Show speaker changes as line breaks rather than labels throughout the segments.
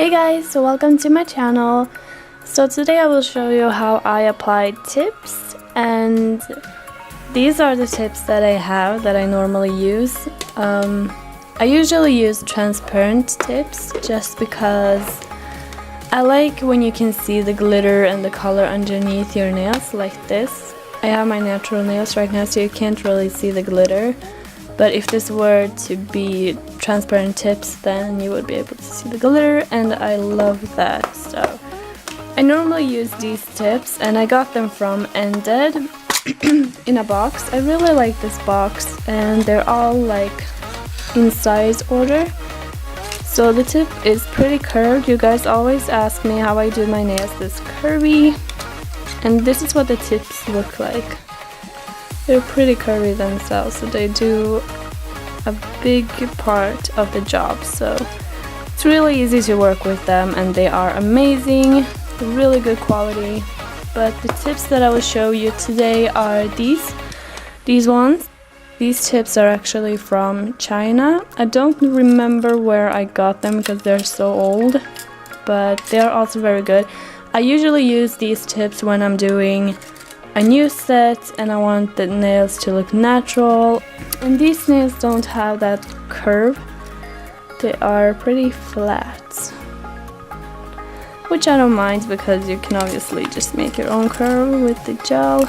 Hey guys, so welcome to my channel. So today I will show you how I apply tips, and these are the tips that I have that I normally use. I usually use transparent tips just because I like when you can see the glitter and the color underneath your nails like this. I have my natural nails right now, so you can't really see the glitter. But if this were to be transparent tips, then you would be able to see the glitter, and I love that. So I normally use these tips, and I got them from Ended in a box. I really like this box, and they're all like in size order. So the tip is pretty curved. You guys always ask me how I do my nails this curvy, and this is what the tips look like. They're pretty curvy themselves, so they do a big part of the job. So it's really easy to work with them, and they are amazing, really good quality. But the tips that I will show you today are these ones. These tips are actually from China. I don't remember where I got them because they're so old, but they're also very good. I usually use these tips when I'm doing a new set and I want the nails to look natural. And these nails don't have that curve. They are pretty flat, which I don't mind because you can obviously just make your own curve with the gel.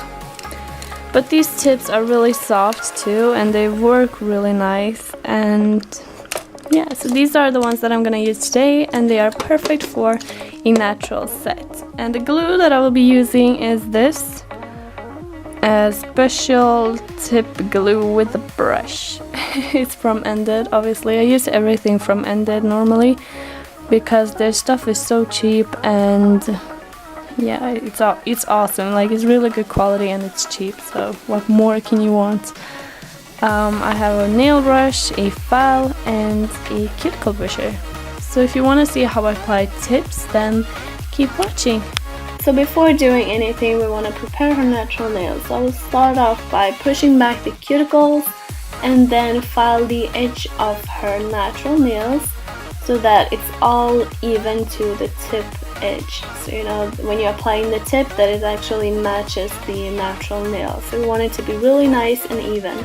But these tips are really soft too, and they work really nice. And yeah, so these are the ones that I'm gonna use today, and they are perfect for a natural set. And the glue that I will be using is this special tip glue with a brush. It's from Ended, obviously. I use everything from Ended normally because their stuff is so cheap, and yeah, it's awesome. Like, it's really good quality and it's cheap, so what more can you want? I have a nail brush, a file, and a cuticle pusher. So if you want to see how I apply tips, then keep watching. So before doing anything, we want to prepare her natural nails. So I will start off by pushing back the cuticles and then file the edge of her natural nails so that it's all even to the tip edge. So you know, when you're applying the tip, that it actually matches the natural nail. So we want it to be really nice and even.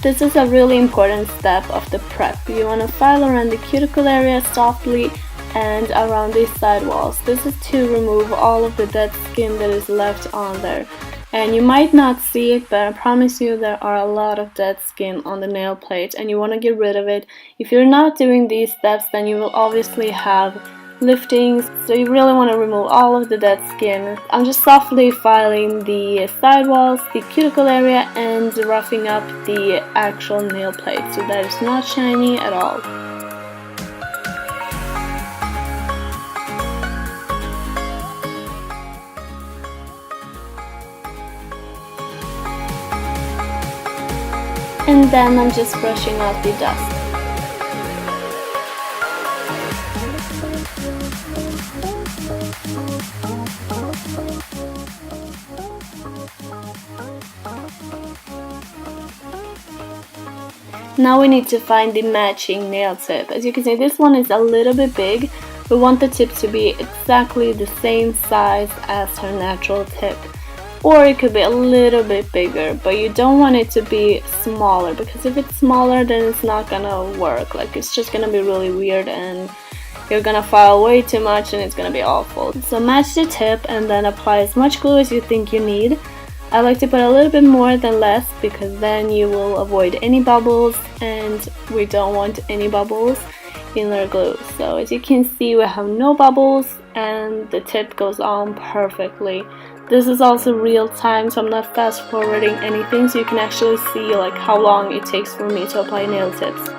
This is a really important step of the prep. You want to file around the cuticle area softly and around these side walls. This is to remove all of the dead skin that is left on there. And you might not see it, but I promise you there are a lot of dead skin on the nail plate, and you want to get rid of it. If you're not doing these steps, then you will obviously have liftings, so you really want to remove all of the dead skin. I'm just softly filing the side walls, the cuticle area, and roughing up the actual nail plate so that it's not shiny at all. And then I'm just brushing out the dust. Now we need to find the matching nail tip. As you can see, this one is a little bit big. We want the tip to be exactly the same size as her natural tip. Or it could be a little bit bigger, but you don't want it to be smaller, because if it's smaller, then it's not gonna work. Like, it's just gonna be really weird, and you're gonna file way too much, and it's gonna be awful. So match the tip and then apply as much glue as you think you need. I like to put a little bit more than less, because then you will avoid any bubbles, and we don't want any bubbles in our glue. So as you can see, we have no bubbles, and the tip goes on perfectly. This is also real time, so I'm not fast forwarding anything, so you can actually see like how long it takes for me to apply nail tips.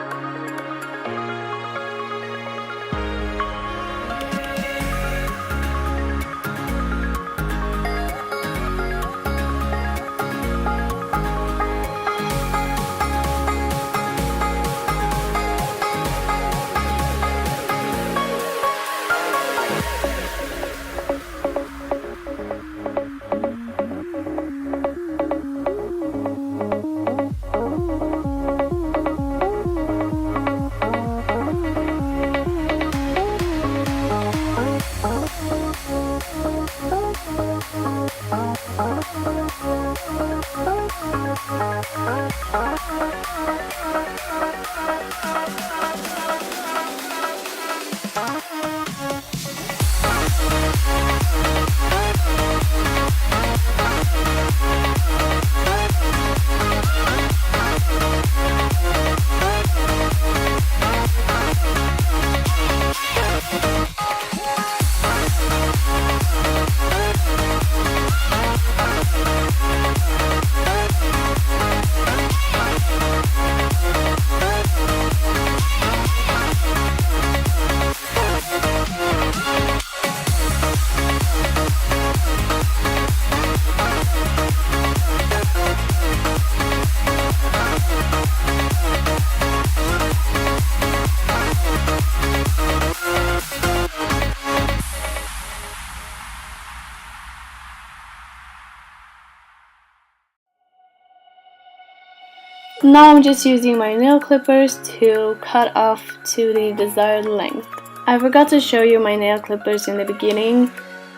Now I'm just using my nail clippers to cut off to the desired length. I forgot to show you my nail clippers in the beginning,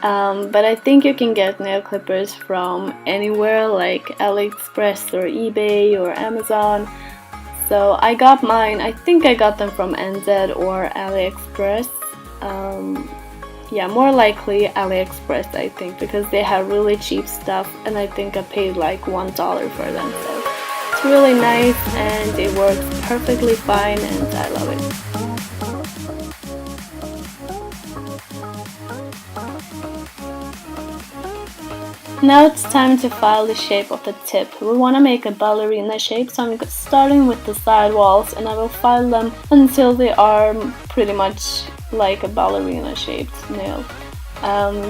but I think you can get nail clippers from anywhere like AliExpress or eBay or Amazon. So I got mine, I think I got them from NZ or AliExpress. Yeah, more likely AliExpress, I think, because they have really cheap stuff, and I think I paid like $1 for them. So it's really nice and it works perfectly fine and I love it. Now it's time to file the shape of the tip. We want to make a ballerina shape, so I'm starting with the side walls and I will file them until they are pretty much like a ballerina shaped nail.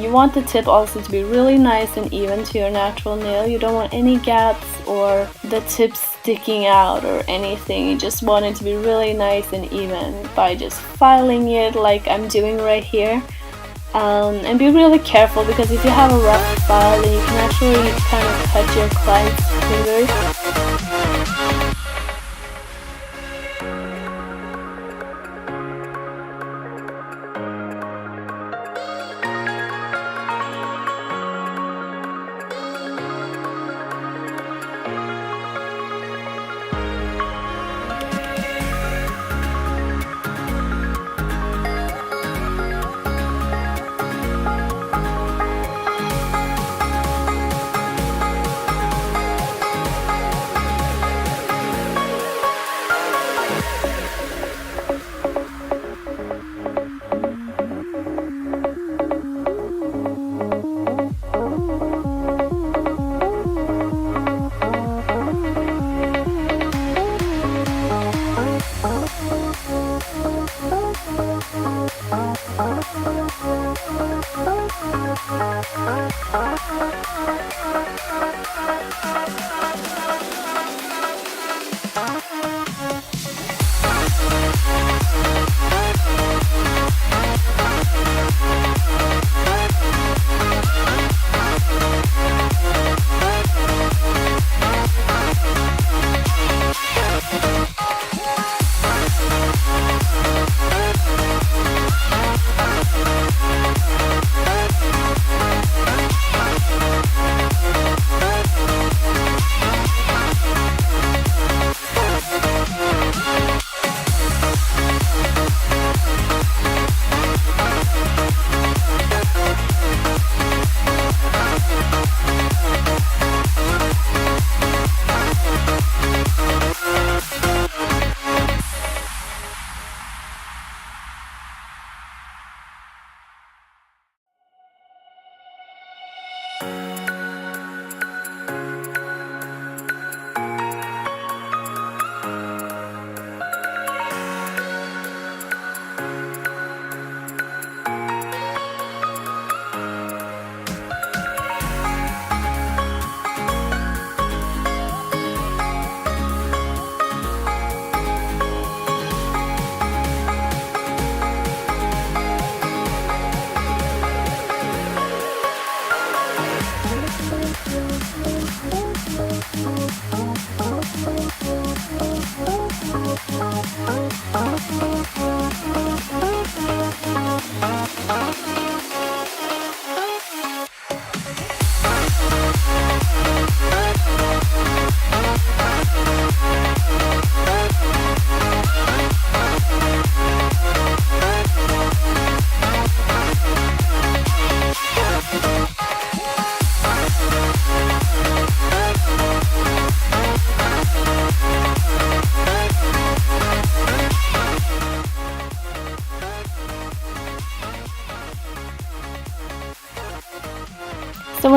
You want the tip also to be really nice and even to your natural nail. You don't want any gaps or the tip sticking out or anything. You just want it to be really nice and even by just filing it like I'm doing right here. And be really careful, because if you have a rough file then you can actually kind of cut your client's fingers.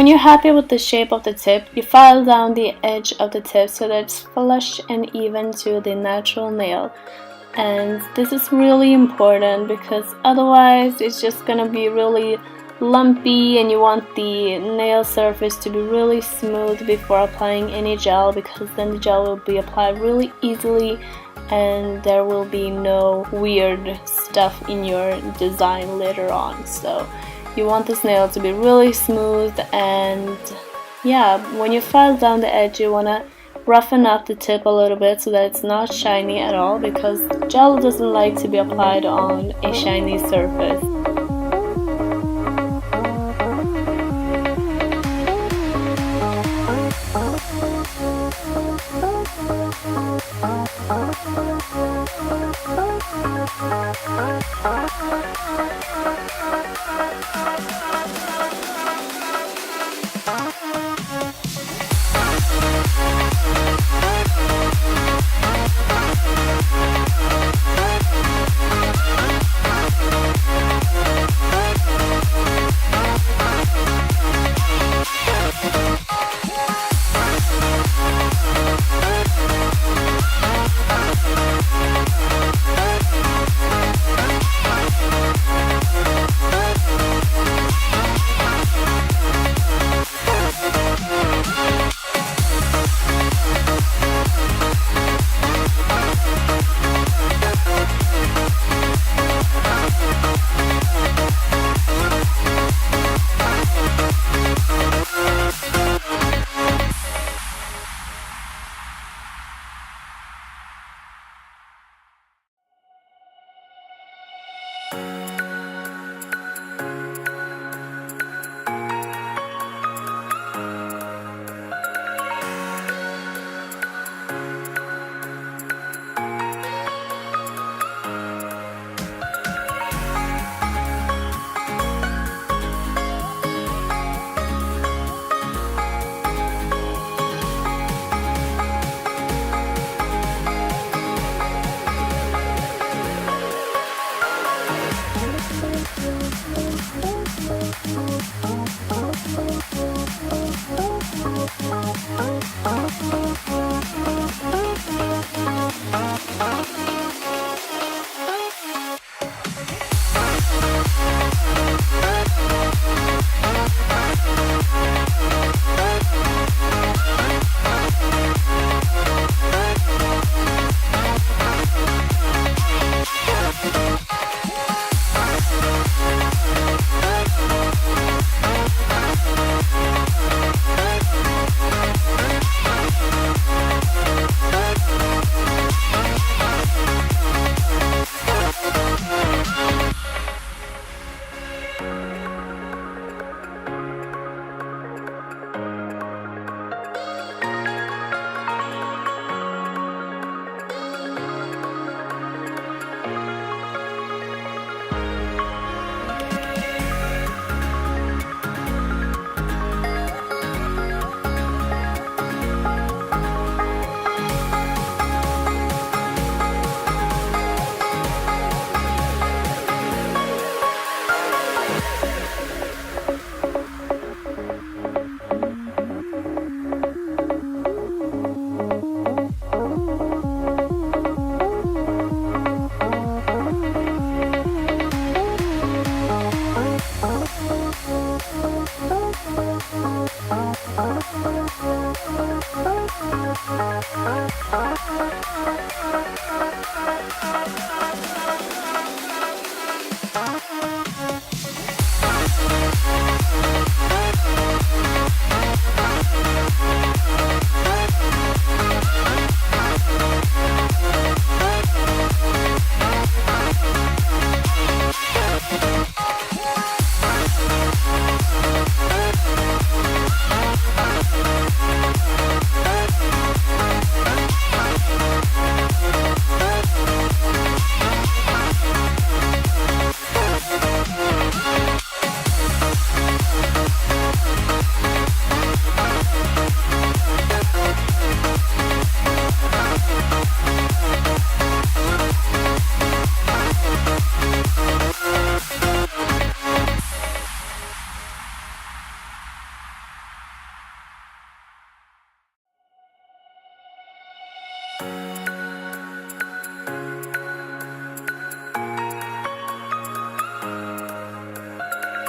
when you're happy with the shape of the tip, you file down the edge of the tip so that it's flush and even to the natural nail. And this is really important because otherwise it's just gonna be really lumpy, and you want the nail surface to be really smooth before applying any gel, because then the gel will be applied really easily and there will be no weird stuff in your design later on. So you want this nail to be really smooth, and yeah, when you file down the edge you want to roughen up the tip a little bit so that it's not shiny at all, because gel doesn't like to be applied on a shiny surface.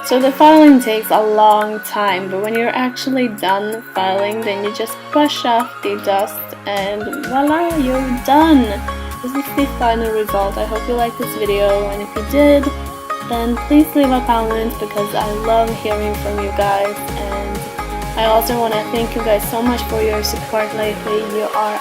So the filing takes a long time, but when you're actually done filing, then you just brush off the dust and voila, you're done! This is the final result. I hope you liked this video, and if you did, then please leave a comment because I love hearing from you guys, and I also want to thank you guys so much for your support lately. You are